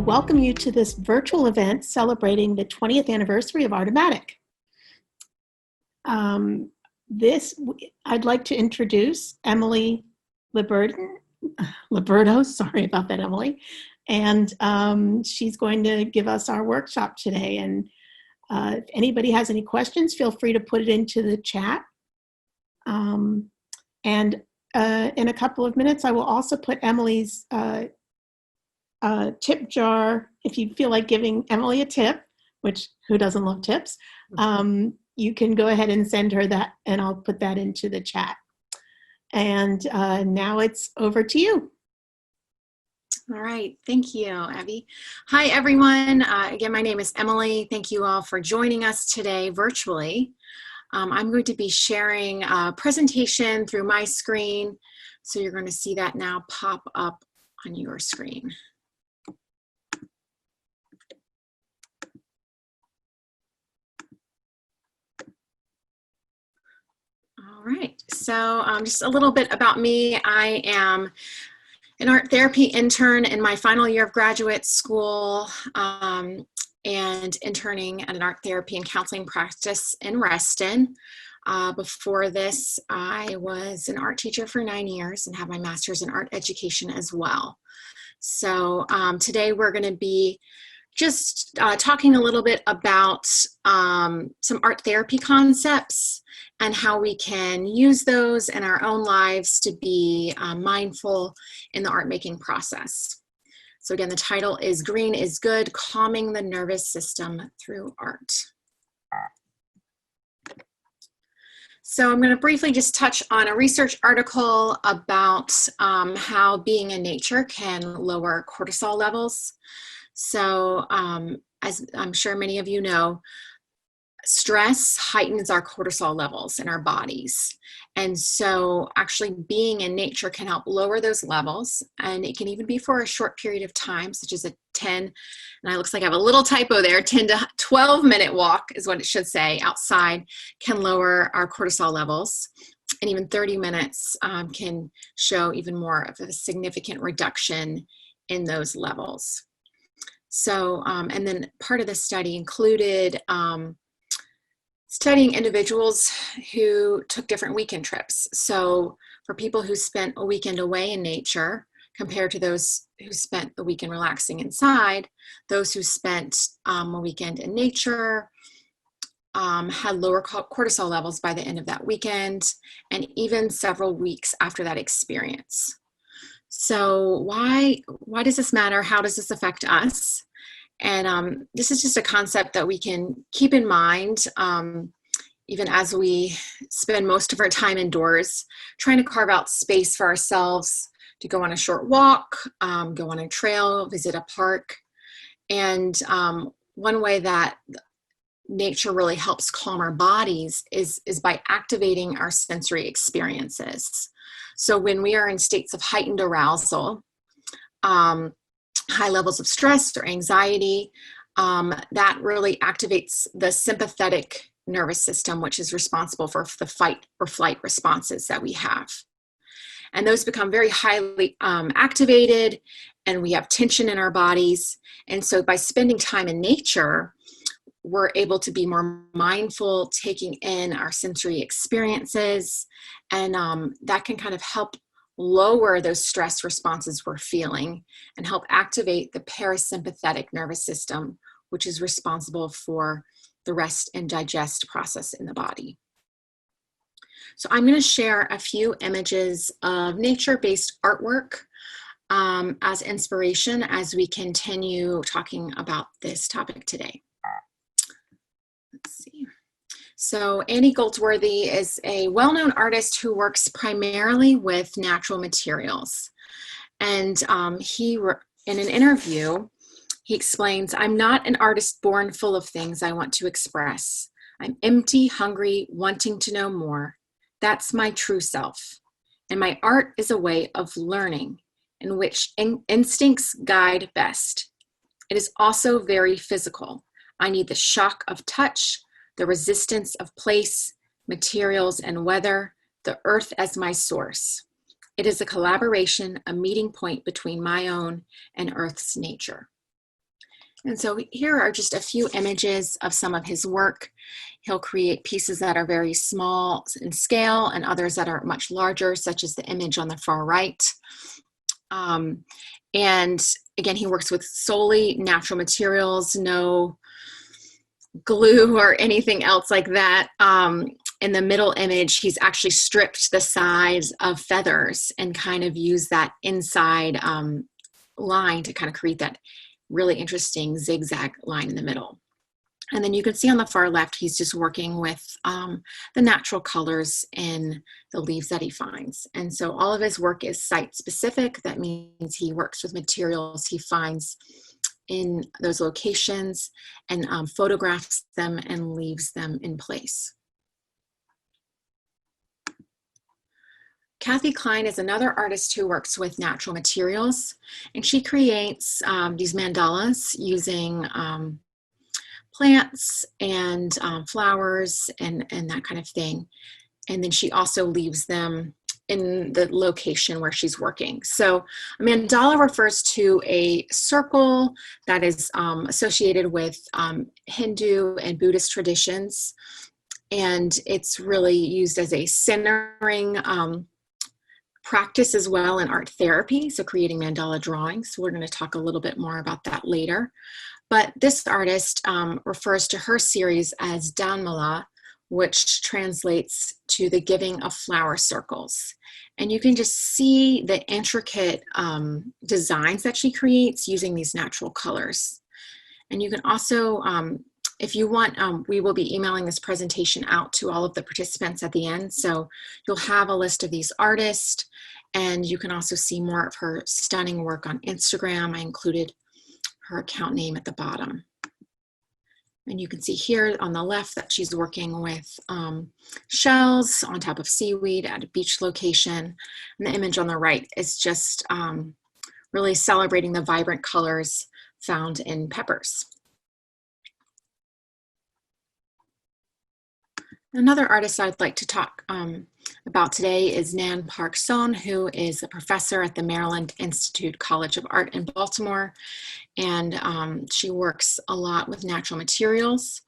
welcome you to this virtual event celebrating the 20th anniversary of Artomatic. I'd like to introduce Emily Liberto, sorry about that, Emily. And she's going to give us our workshop today. And if anybody has any questions, feel free to put it into the chat. In a couple of minutes, I will also put Emily's tip jar. If you feel like giving Emily a tip, which who doesn't love tips, you can go ahead and send her that, and I'll put that into the chat. And now it's over to you. All right, thank you, Abby. Hi, everyone. Again, my name is Emily. Thank you all for joining us today virtually. I'm going to be sharing a presentation through my screen. So you're going to see that now pop up on your screen. All right, so just a little bit about me. I am an art therapy intern in my final year of graduate school and interning at an art therapy and counseling practice in Reston. Before this, I was an art teacher for 9 years and have my master's in art education as well. So today we're going to be just talking a little bit about some art therapy concepts and how we can use those in our own lives to be mindful in the art making process. So again, the title is Green is Good, Calming the Nervous System Through Art. So I'm going to briefly just touch on a research article about how being in nature can lower cortisol levels. So as I'm sure many of you know, stress heightens our cortisol levels in our bodies. And so actually being in nature can help lower those levels. And it can even be for a short period of time, such as a 10, and it looks like I have a little typo there, 10 to 12 minute walk is what it should say outside can lower our cortisol levels. And even 30 minutes can show even more of a significant reduction in those levels. So, and then part of the study included studying individuals who took different weekend trips. So for people who spent a weekend away in nature compared to those who spent the weekend relaxing inside, those who spent a weekend in nature had lower cortisol levels by the end of that weekend and even several weeks after that experience. So why does this matter? How does this affect us? And this is just a concept that we can keep in mind even as we spend most of our time indoors, trying to carve out space for ourselves to go on a short walk, go on a trail, visit a park. And one way that nature really helps calm our bodies is by activating our sensory experiences. So when we are in states of heightened arousal, high levels of stress or anxiety, that really activates the sympathetic nervous system, which is responsible for the fight or flight responses that we have. And those become very highly activated, and we have tension in our bodies. And so by spending time in nature, we're able to be more mindful, taking in our sensory experiences, and that can kind of help lower those stress responses we're feeling and help activate the parasympathetic nervous system, which is responsible for the rest and digest process in the body. So I'm going to share a few images of nature-based artwork as inspiration as we continue talking about this topic today. Let's see. So Annie Goldsworthy is a well-known artist who works primarily with natural materials. And in an interview, he explains, "I'm not an artist born full of things I want to express. I'm empty, hungry, wanting to know more. That's my true self. And my art is a way of learning in which instincts guide best. It is also very physical. I need the shock of touch, the resistance of place, materials and weather, the earth as my source. It is a collaboration, a meeting point between my own and Earth's nature." And so here are just a few images of some of his work. He'll create pieces that are very small in scale and others that are much larger, such as the image on the far right. And again, he works with solely natural materials, no glue or anything else like that. In the middle image, he's actually stripped the sides of feathers and kind of used that inside line to kind of create that really interesting zigzag line in the middle. And then you can see on the far left, he's just working with the natural colors in the leaves that he finds. And so all of his work is site specific. That means he works with materials he finds in those locations and photographs them and leaves them in place. Cathy Klein is another artist who works with natural materials, and she creates these mandalas using plants and flowers and that kind of thing. And then she also leaves them in the location where she's working. So a mandala refers to a circle that is associated with Hindu and Buddhist traditions. And it's really used as a centering practice as well in art therapy, so creating mandala drawings. We're going to talk a little bit more about that later. But this artist refers to her series as Danmala, which translates to the giving of flower circles. And you can just see the intricate designs that she creates using these natural colors. And you can also, if you want, we will be emailing this presentation out to all of the participants at the end. So you'll have a list of these artists, and you can also see more of her stunning work on Instagram. I included her account name at the bottom. And you can see here on the left that she's working with shells on top of seaweed at a beach location. And the image on the right is just really celebrating the vibrant colors found in peppers. Another artist I'd like to talk about today is Nan Park Song, who is a professor at the Maryland Institute College of Art in Baltimore. And she works a lot with natural materials.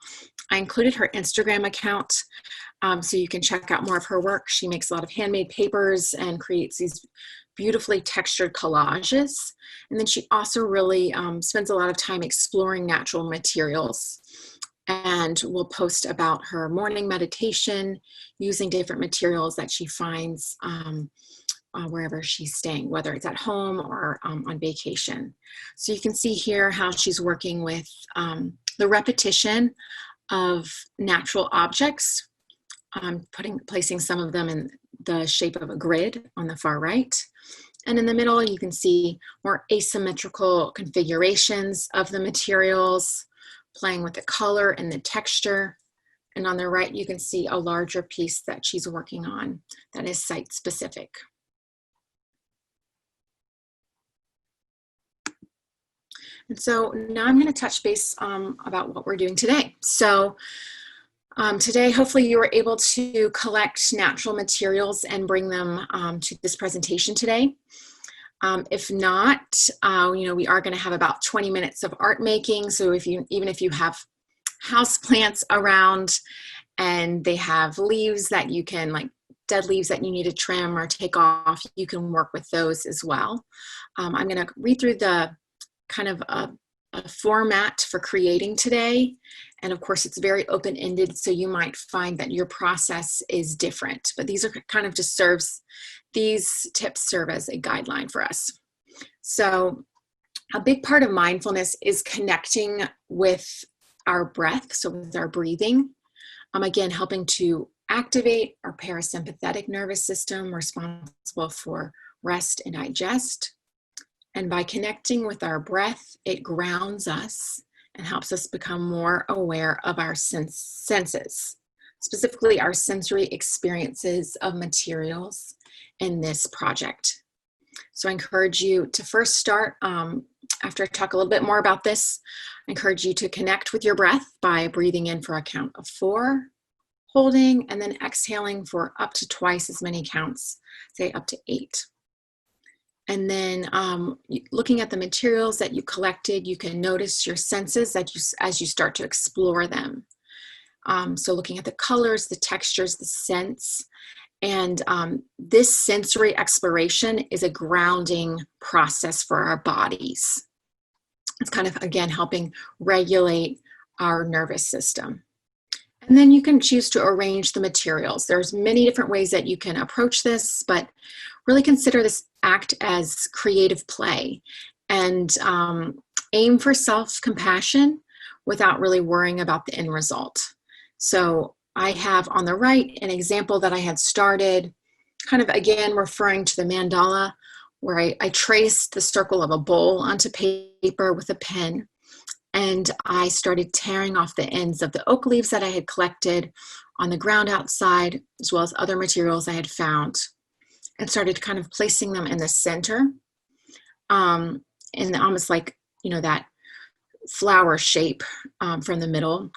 I included her Instagram account so you can check out more of her work. She makes a lot of handmade papers and creates these beautifully textured collages. And then she also really spends a lot of time exploring natural materials, and will post about her morning meditation using different materials that she finds wherever she's staying, whether it's at home or on vacation. So you can see here how she's working with the repetition of natural objects, placing some of them in the shape of a grid on the far right. And in the middle, you can see more asymmetrical configurations of the materials, playing with the color and the texture. And on the right, you can see a larger piece that she's working on that is site specific. And so now I'm going to touch base about what we're doing today. So today, hopefully you were able to collect natural materials and bring them to this presentation today. If not, we are going to have about 20 minutes of art making. So even if you have house plants around and they have leaves that you can, like dead leaves that you need to trim or take off, you can work with those as well. I'm going to read through the kind of a format for creating today. And of course, it's very open-ended, so you might find that your process is different. But these are kind of just these tips serve as a guideline for us. So a big part of mindfulness is connecting with our breath, so with our breathing. Again, helping to activate our parasympathetic nervous system, responsible for rest and digest. And by connecting with our breath, it grounds us and helps us become more aware of our senses, specifically our sensory experiences of materials in this project. So I encourage you to first start, after I talk a little bit more about this, I encourage you to connect with your breath by breathing in for a count of 4, holding, and then exhaling for up to twice as many counts, say up to 8. And then looking at the materials that you collected, you can notice your senses as you start to explore them. So looking at the colors, the textures, the scents, and this sensory exploration is a grounding process for our bodies. It's kind of, again, helping regulate our nervous system. And then you can choose to arrange the materials. There's many different ways that you can approach this, but really consider this act as creative play, and aim for self-compassion without really worrying about the end result. So I have on the right an example that I had started, kind of again referring to the mandala, where I traced the circle of a bowl onto paper with a pen. And I started tearing off the ends of the oak leaves that I had collected on the ground outside, as well as other materials I had found, and started kind of placing them in the center, in almost like, that flower shape from the middle.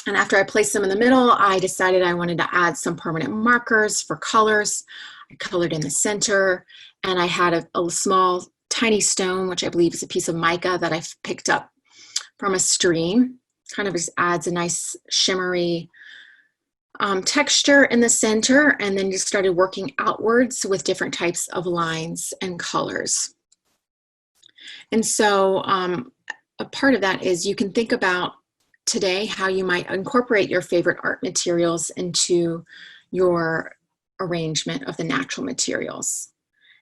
And after I placed them in the middle, I decided I wanted to add some permanent markers for colors. I colored in the center, and I had a small, tiny stone, which I believe is a piece of mica that I picked up from a stream. Kind of just adds a nice shimmery texture in the center, and then just started working outwards with different types of lines and colors. And so a part of that is you can think about today how you might incorporate your favorite art materials into your arrangement of the natural materials.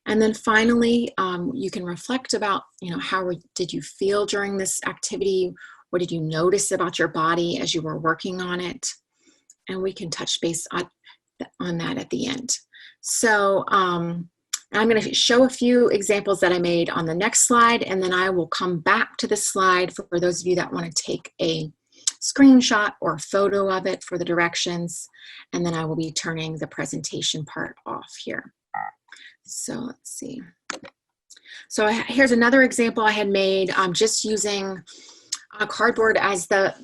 And then finally, you can reflect about, how did you feel during this activity? What did you notice about your body as you were working on it? And we can touch base on that at the end. So I'm going to show a few examples that I made on the next slide, and then I will come back to this slide for those of you that want to take a screenshot or a photo of it for the directions, and then I will be turning the presentation part off here. So let's see. So here's another example I had made, just using cardboard as the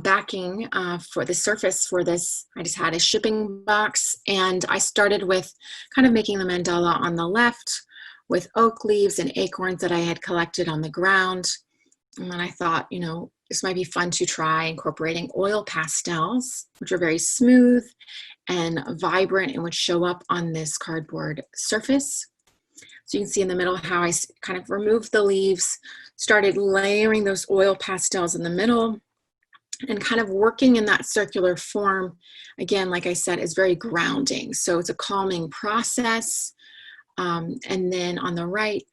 backing for the surface for this. I just had a shipping box, and I started with kind of making the mandala on the left with oak leaves and acorns that I had collected on the ground. And then I thought, this might be fun to try incorporating oil pastels, which are very smooth and vibrant and would show up on this cardboard surface. So you can see in the middle how I kind of removed the leaves, started layering those oil pastels in the middle, and kind of working in that circular form. Again, like I said, is very grounding. So it's a calming process. And then on the right,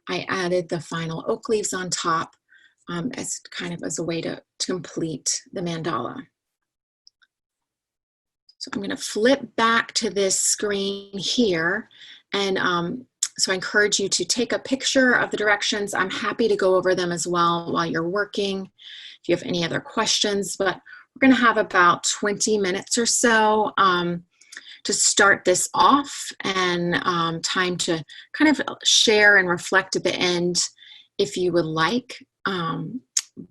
I added the final oak leaves on top as a way to complete the mandala. So I'm going to flip back to this screen here, and so I encourage you to take a picture of the directions. I'm happy to go over them as well while you're working if you have any other questions, but we're going to have about 20 minutes or so to start this off, and time to kind of share and reflect at the end if you would like.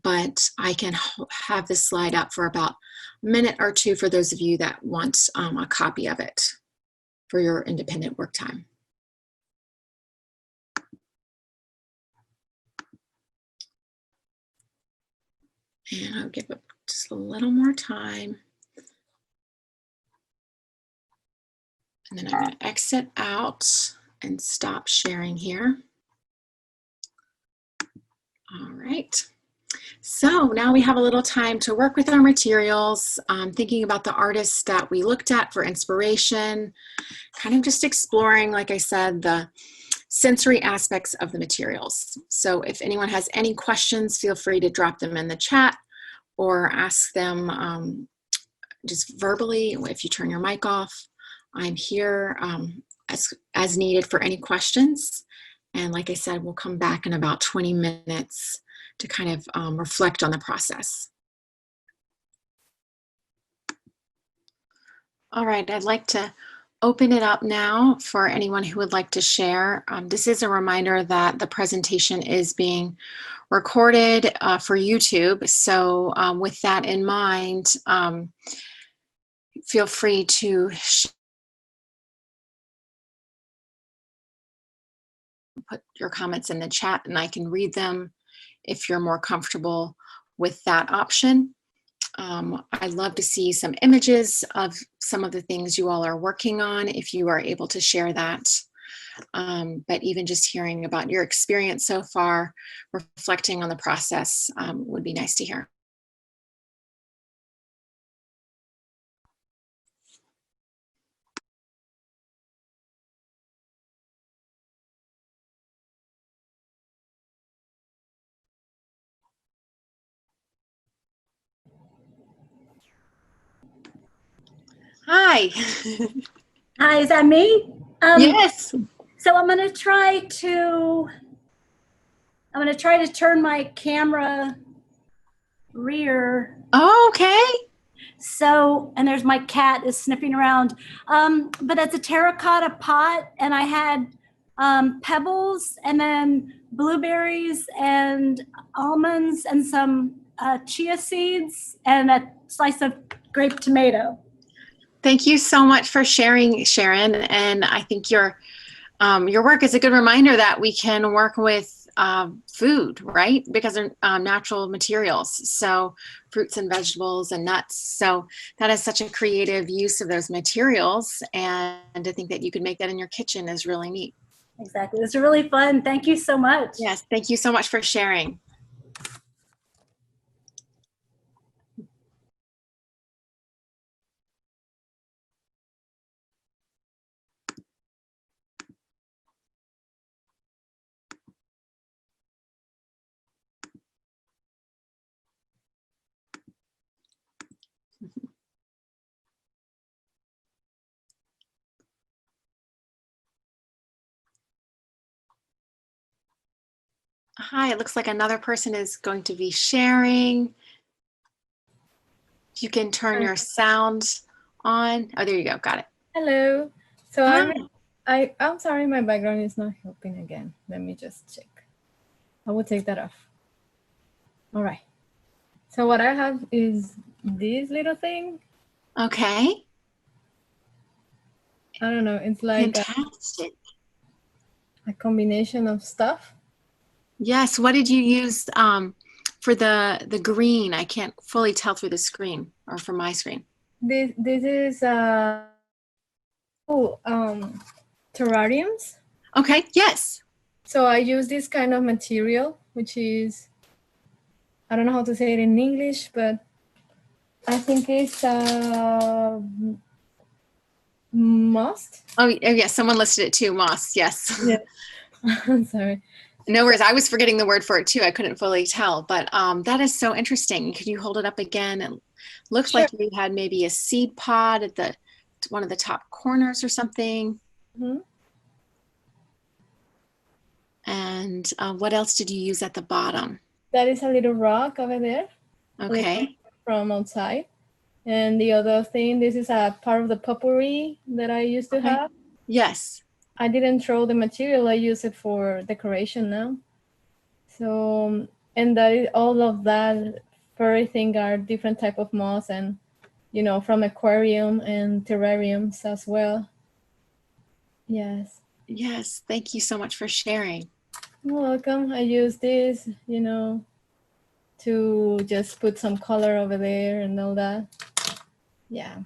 But I can have this slide up for about a minute or two for those of you that want a copy of it for your independent work time. And I'll give it just a little more time. And then I'm going to exit out and stop sharing here. All right. So now we have a little time to work with our materials, thinking about the artists that we looked at for inspiration, kind of just exploring, like I said, the sensory aspects of the materials. So if anyone has any questions, feel free to drop them in the chat or ask them just verbally. If you turn your mic off, I'm here as needed for any questions. And like I said, we'll come back in about 20 minutes to kind of reflect on the process. All right, I'd like to open it up now for anyone who would like to share. This is a reminder that the presentation is being recorded for YouTube. So with that in mind, feel free to put your comments in the chat and I can read them if you're more comfortable with that option. I'd love to see some images of some of the things you all are working on if you are able to share that. But even just hearing about your experience so far, reflecting on the process would be nice to hear. Hi. Hi, is that me? Yes. So I'm gonna try to turn my camera rear. Oh, okay. So, and there's my cat is sniffing around. But it's a terracotta pot, and I had pebbles, and then blueberries and almonds, and some chia seeds, and a slice of grape tomato. Thank you so much for sharing, Sharon. And I think your work is a good reminder that we can work with food, right? Because they're natural materials. So fruits and vegetables and nuts. So that is such a creative use of those materials. And to think that you could make that in your kitchen is really neat. Exactly. It's really fun. Thank you so much. Yes, thank you so much for sharing. Hi, it looks like another person is going to be sharing. You can turn your sound on. Oh, there you go. Got it. Hello. So Hi. I'm sorry, my background is not helping again. Let me just check. I will take that off. All right. So what I have is this little thing. Okay. I don't know. It's like Fantastic. a combination of stuff. Yes. What did you use for the green? I can't fully tell through the screen or from my screen. This is terrariums. Okay. Yes. So I use this kind of material, which is, I don't know how to say it in English, but I think it's moss. Oh, yes. Someone listed it too. Moss. Yes. Yeah. I'm sorry. No worries. I was forgetting the word for it too. I couldn't fully tell, but that is so interesting. Could you hold it up again? It looks Sure. like you had maybe a seed pod at one of the top corners or something. Mm-hmm. And what else did you use at the bottom? That is a little rock over there. Okay. From outside. And the other thing, this is a part of the potpourri that I used to have. Yes. I didn't throw the material. I use it for decoration now. So, and that is all of that furry thing are different type of moss, and from aquarium and terrariums as well. Yes. Yes. Thank you so much for sharing. You're welcome. I use this, to just put some color over there and all that. Yeah.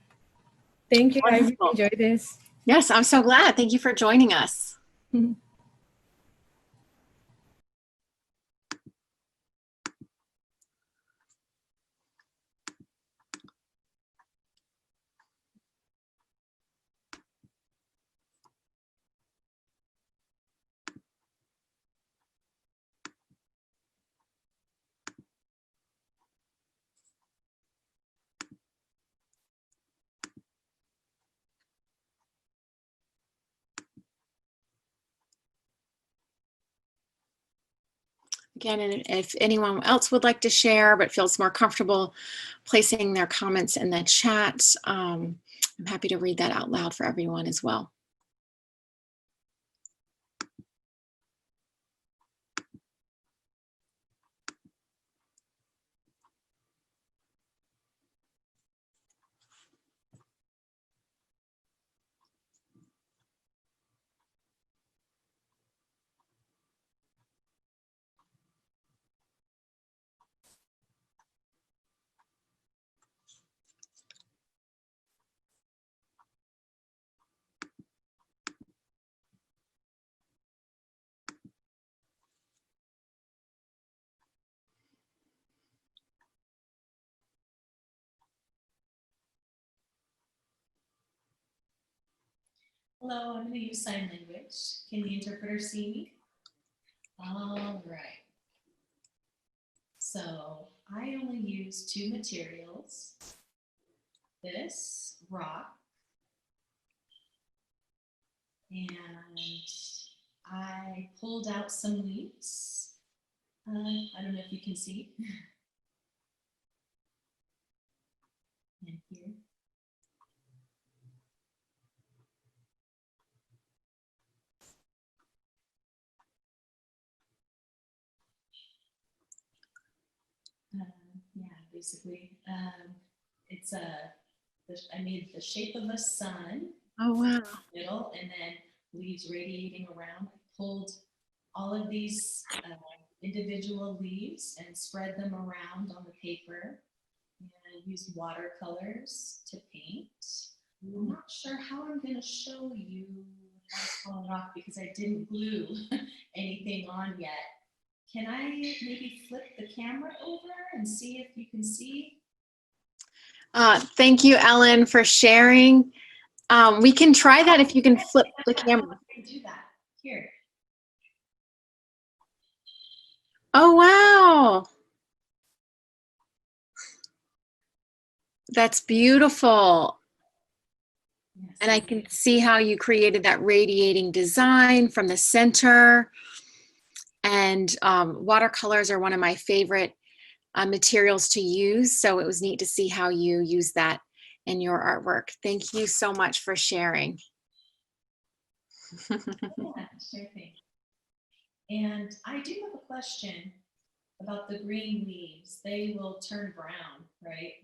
Thank you. Wonderful. I really enjoyed this. Yes, I'm so glad. Thank you for joining us. Again, and if anyone else would like to share but feels more comfortable placing their comments in the chat, I'm happy to read that out loud for everyone as well. Hello, I'm going to use sign language. Can the interpreter see me? All right. So I only use 2 materials. This rock, and I pulled out some leaves. I don't know if you can see. And here. Yeah, basically, it's I made the shape of a sun. Oh, wow. Middle, and then leaves radiating around. I pulled all of these individual leaves and spread them around on the paper. And I used watercolors to paint. I'm not sure how I'm going to show you how it's falling off because I didn't glue anything on yet. Can I maybe flip the camera over and see if you can see? Thank you, Ellen, for sharing. We can try that if you can flip the camera. I can do that. Here. Oh, wow. That's beautiful. Yes. And I can see how you created that radiating design from the center. And watercolors are one of my favorite materials to use. So it was neat to see how you use that in your artwork. Thank you so much for sharing. Yeah, sure thing. And I do have a question about the green leaves. They will turn brown, right?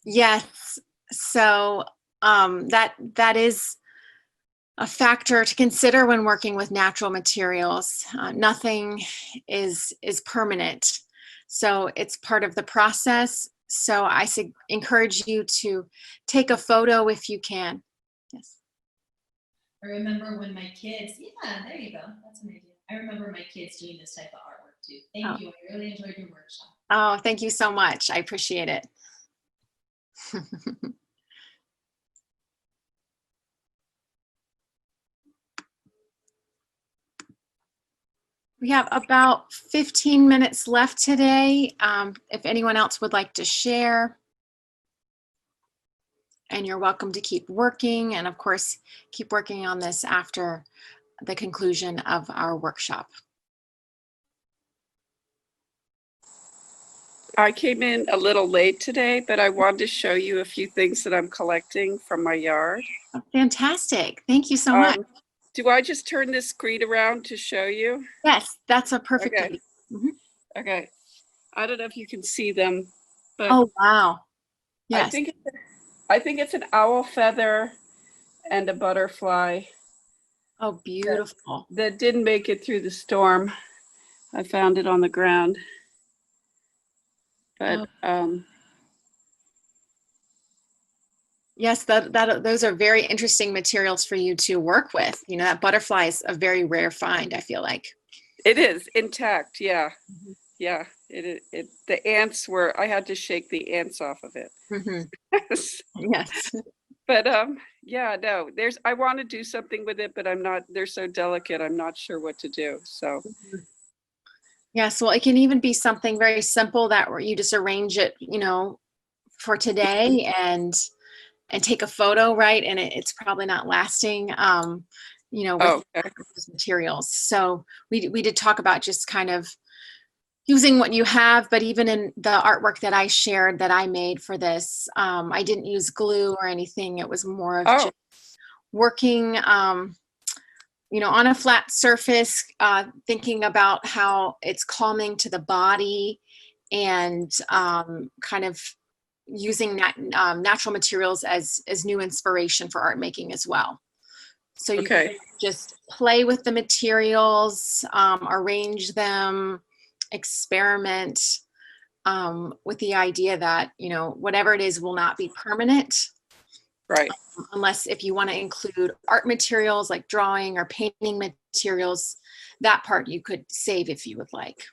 Yes. So that is a factor to consider when working with natural materials. Nothing is permanent. So it's part of the process. So I encourage you to take a photo if you can. Yes. I remember when my kids, yeah, there you go. That's an idea. I remember my kids doing this type of artwork too. Thank you. I really enjoyed your workshop. Oh, thank you so much. I appreciate it. We have about 15 minutes left today. If anyone else would like to share. And you're welcome to keep working. And of course, keep working on this after the conclusion of our workshop. I came in a little late today, but I wanted to show you a few things that I'm collecting from my yard. Oh, fantastic. Thank you so much. Do I just turn this screen around to show you? Yes, that's a perfect Okay. idea. Okay. I don't know if you can see them, but Oh, wow. Yes. I think it's an owl feather and a butterfly. Oh, beautiful. That didn't make it through the storm. I found it on the ground. But yes, those are very interesting materials for you to work with. You know, that butterfly is a very rare find, I feel like. it is intact, yeah. Yeah, the ants I had to shake the ants off of it. Yes. But yeah, no, I want to do something with it, but they're so delicate, I'm not sure what to do, so. Yes, well, it can even be something very simple that you just arrange it, you know, for today and take a photo, right? And it's probably not lasting, you know, with those materials. So we did talk about just kind of using what you have, but even in the artwork that I shared that I made for this, I didn't use glue or anything. It was more of just working, you know, on a flat surface, thinking about how it's calming to the body and kind of using natural materials as new inspiration for art making as well. So you can just play with the materials, arrange them, experiment with the idea that, you know, whatever it is will not be permanent. Right. Unless if you want to include art materials like drawing or painting materials, that part you could save if you would like.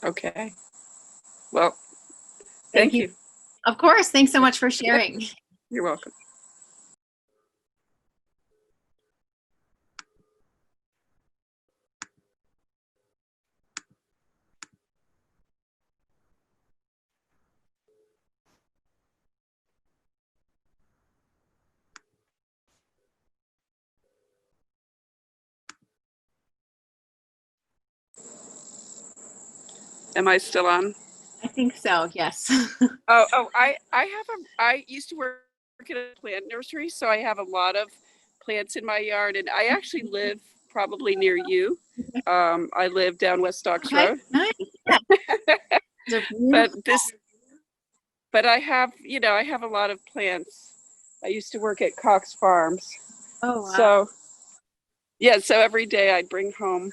Okay. Well, thank you. Of course. Thanks so much for sharing. You're welcome. Am I still on? I think so, yes. I used to work at a plant nursery, so I have a lot of plants in my yard, and I actually live probably near you. I live down West Stocks Okay, Road. nice. Yeah. They're But beautiful. I have, I have a lot of plants. I used to work at Cox Farms. Oh, wow. So, yeah, so every day I'd bring home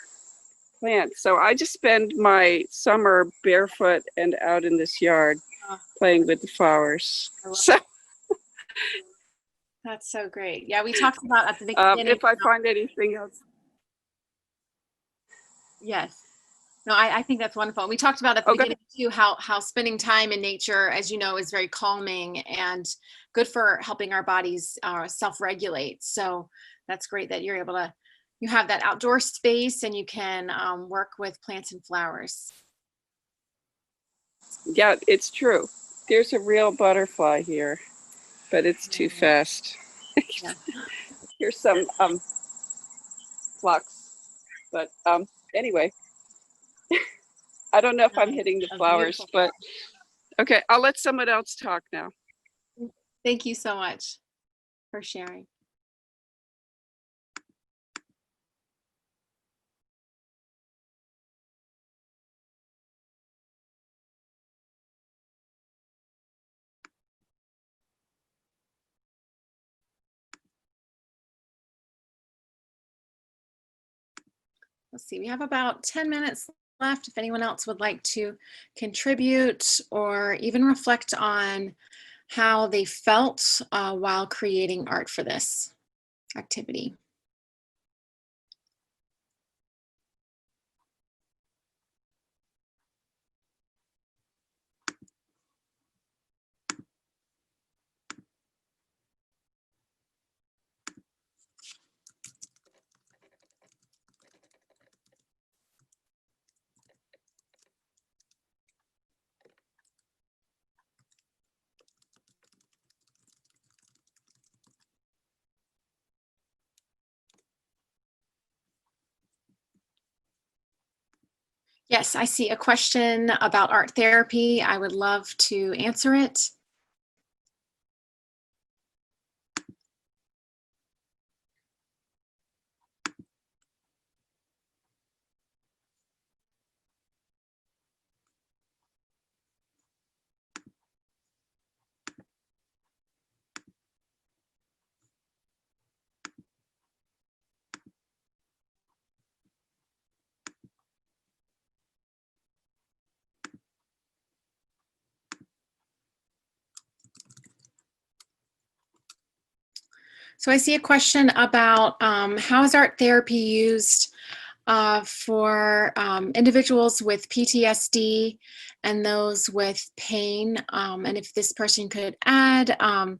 plants. So I just spend my summer barefoot and out in this yard playing with the flowers. So that's so great. Yeah, we talked about at the beginning. if I find anything else. Yes. No, I think that's wonderful. We talked about at the beginning too how spending time in nature, as you know, is very calming and good for helping our bodies self-regulate. So that's great that you're able to, you have that outdoor space and you can work with plants and flowers. Yeah, it's true. There's a real butterfly here, but it's too fast. Yeah. Here's some flux, but anyway. I don't know if I'm hitting the flowers, but okay, I'll let someone else talk now. Thank you so much for sharing. Let's see, we have about 10 minutes left. If anyone else would like to contribute or even reflect on how they felt while creating art for this activity. Yes, I see a question about art therapy. I would love to answer it. So I see a question about how is art therapy used for individuals with PTSD and those with pain, and if this person could add, are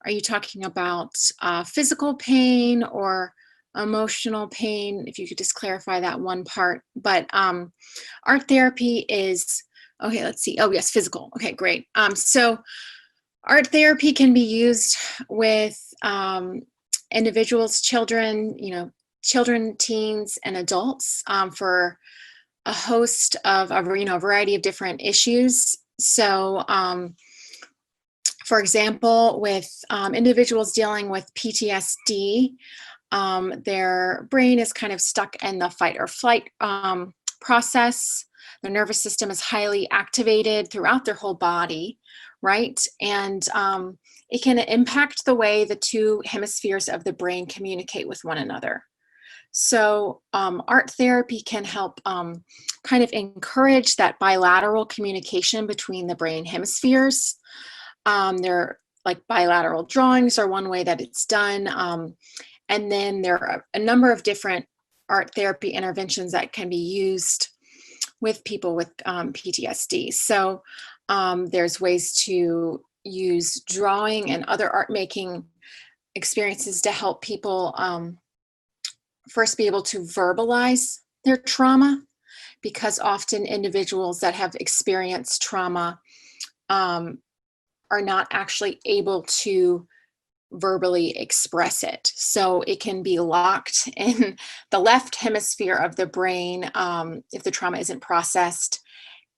you talking about physical pain or emotional pain? If you could just clarify that one part. But art therapy is, okay, let's see. Oh yes, physical. Okay, great. So art therapy can be used with individuals, children, children, teens, and adults for a host of, a variety of different issues. So, for example, with individuals dealing with PTSD, their brain is kind of stuck in the fight or flight process. Their nervous system is highly activated throughout their whole body, right? And it can impact the way the two hemispheres of the brain communicate with one another. So art therapy can help kind of encourage that bilateral communication between the brain hemispheres. They're like bilateral drawings are one way that it's done. And then there are a number of different art therapy interventions that can be used with people with PTSD. So there's ways to use drawing and other art making experiences to help people first be able to verbalize their trauma, because often individuals that have experienced trauma are not actually able to verbally express it. So it can be locked in the left hemisphere of the brain if the trauma isn't processed.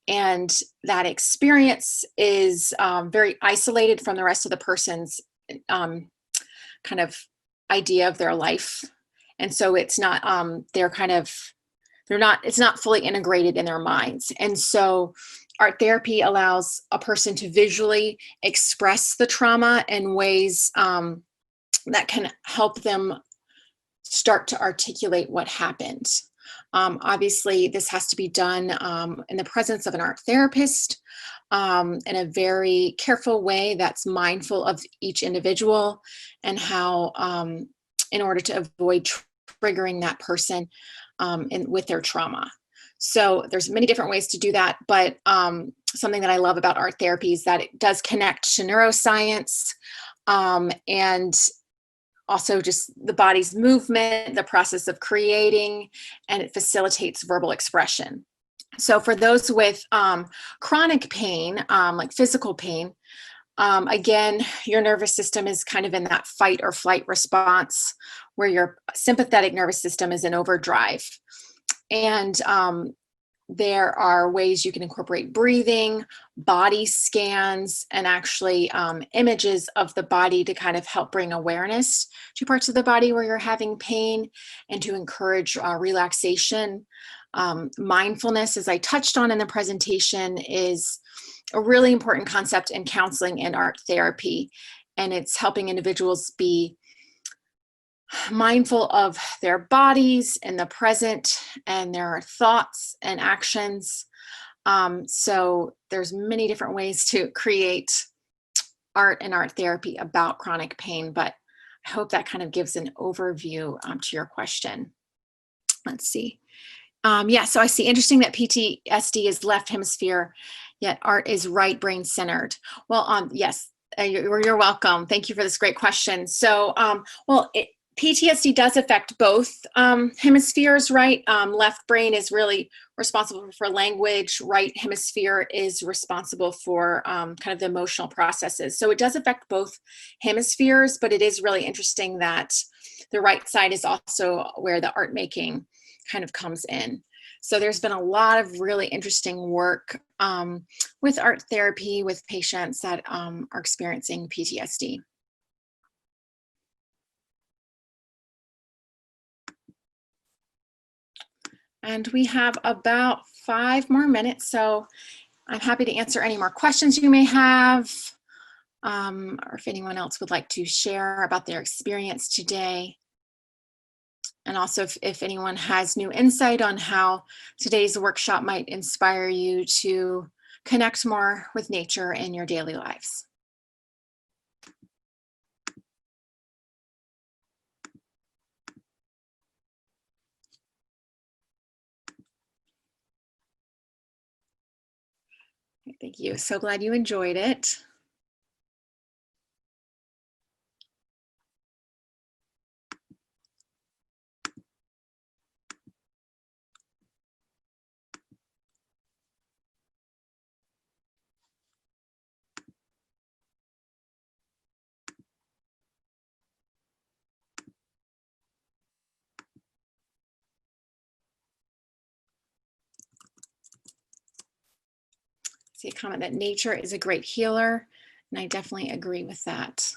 And that experience is very isolated from the rest of the person's kind of idea of their life. And so it's not, it's not fully integrated in their minds. And so art therapy allows a person to visually express the trauma in ways that can help them start to articulate what happened. Obviously, this has to be done in the presence of an art therapist in a very careful way that's mindful of each individual and how, in order to avoid triggering that person with their trauma. So there's many different ways to do that, but something that I love about art therapy is that it does connect to neuroscience and also just the body's movement, the process of creating, and it facilitates verbal expression. So for those with chronic pain, like physical pain, again, your nervous system is kind of in that fight or flight response where your sympathetic nervous system is in overdrive. And there are ways you can incorporate breathing, body scans, and actually images of the body to kind of help bring awareness to parts of the body where you're having pain and to encourage relaxation. Mindfulness, as I touched on in the presentation, is a really important concept in counseling and art therapy. And it's helping individuals be mindful of their bodies in the present and their thoughts and actions. So there's many different ways to create art and art therapy about chronic pain, but I hope that kind of gives an overview to your question. Let's see. Yeah, so I see, interesting that PTSD is left hemisphere, yet art is right brain centered. Well, yes, you're welcome. Thank you for this great question. So, PTSD does affect both hemispheres, right? Left brain is really responsible for language. Right hemisphere is responsible for kind of the emotional processes. So it does affect both hemispheres, but it is really interesting that the right side is also where the art making kind of comes in. So there's been a lot of really interesting work with art therapy with patients that are experiencing PTSD. And we have about 5 more minutes, so I'm happy to answer any more questions you may have, or if anyone else would like to share about their experience today. And also if anyone has new insight on how today's workshop might inspire you to connect more with nature in your daily lives. Thank you. So glad you enjoyed it. See a comment that nature is a great healer, and I definitely agree with that.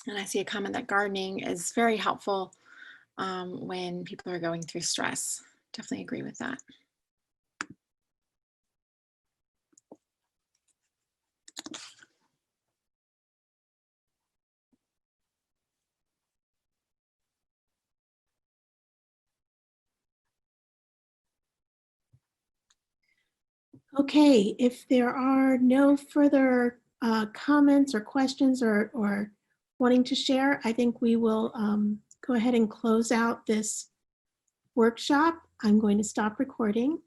And I see a comment that gardening is very helpful when people are going through stress. Definitely agree with that. Okay, if there are no further comments or questions or wanting to share, I think we will go ahead and close out this workshop. I'm going to stop recording.